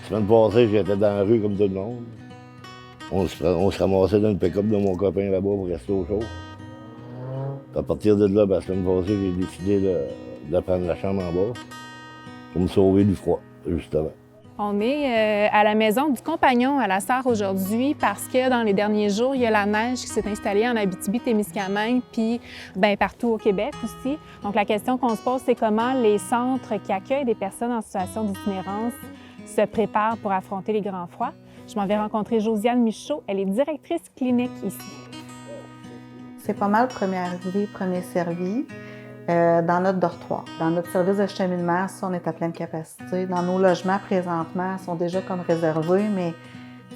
La semaine passée, j'étais dans la rue comme tout le monde. On se ramassait dans le pick-up de mon copain là-bas pour rester au chaud. Puis à partir de là, la semaine passée, j'ai décidé de prendre la chambre en bas pour me sauver du froid, justement. On est à la maison du compagnon à la Sarre aujourd'hui parce que dans les derniers jours, il y a la neige qui s'est installée en Abitibi-Témiscamingue puis partout au Québec aussi. Donc la question qu'on se pose, c'est comment les centres qui accueillent des personnes en situation d'itinérance se préparent pour affronter les grands froids. Je m'en vais rencontrer Josiane Michaud. Elle est directrice clinique ici. C'est pas mal premier arrivé, premier servi. Dans notre dortoir. Dans notre service de cheminement, ça, on est à pleine capacité. Dans nos logements, présentement, ils sont déjà comme réservés, mais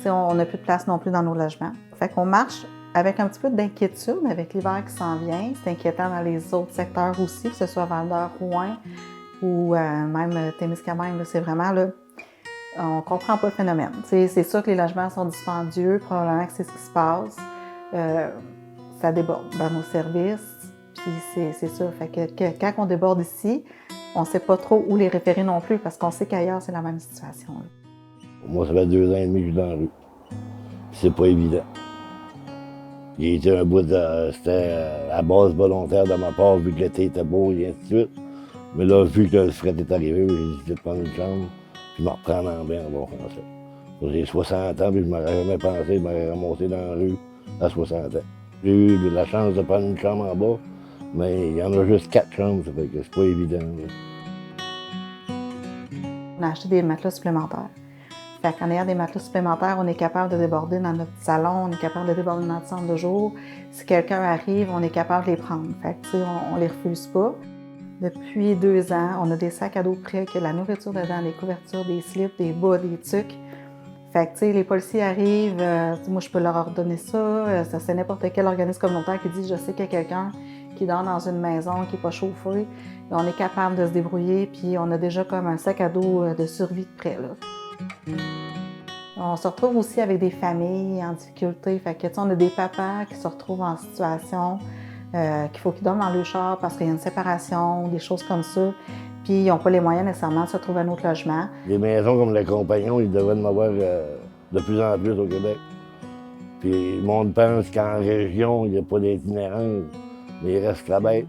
on n'a plus de place non plus dans nos logements. Fait qu'on marche avec un petit peu d'inquiétude avec l'hiver qui s'en vient. C'est inquiétant dans les autres secteurs aussi, que ce soit Val-d'Or, Rouyn ou même Témiscamingue. C'est vraiment là, on comprend pas le phénomène. C'est sûr que les logements sont dispendieux, probablement que c'est ce qui se passe. Ça déborde dans nos services. Puis c'est ça. Fait que quand on déborde ici, on ne sait pas trop où les référer non plus parce qu'on sait qu'ailleurs, c'est la même situation. Là. Moi, ça fait 2 ans et demi que je suis dans la rue. Puis c'est pas évident. Il a été un bout de... C'était à base volontaire de ma part, vu que l'été était beau et ainsi de suite. Mais là, vu que le fret est arrivé, j'ai décidé de prendre une chambre puis me reprendre en bain en bon français. J'ai 60 ans, puis je m'aurais jamais pensé de me ramasser dans la rue à 60 ans. J'ai eu la chance de prendre une chambre en bas, mais il y en a juste 4 chambres, ça fait que c'est pas évident. Là. On a acheté des matelas supplémentaires. Fait qu'en ayant des matelas supplémentaires, on est capable de déborder dans notre salon, on est capable de déborder dans notre chambre de jour. Si quelqu'un arrive, on est capable de les prendre. Fait que, on les refuse pas. Depuis 2 ans, on a des sacs à dos prêts, que la nourriture dedans, des couvertures, des slips, des bas, des tucs. Fait que, les policiers arrivent, moi je peux leur ordonner ça. Ça c'est n'importe quel organisme communautaire qui dit je sais qu'il y a quelqu'un qui dort dans une maison qui n'est pas chauffée. Et on est capable de se débrouiller, puis on a déjà comme un sac à dos de survie de prêt. Là. On se retrouve aussi avec des familles en difficulté. Fait que, on a des papas qui se retrouvent en situation qu'il faut qu'ils dorment dans le char parce qu'il y a une séparation, des choses comme ça. Puis ils n'ont pas les moyens nécessairement de se trouver un autre logement. Des maisons comme le Compagnon, ils devraient en avoir de plus en plus au Québec. Puis le monde pense qu'en région, il n'y a pas d'itinérance, mais il reste la bête.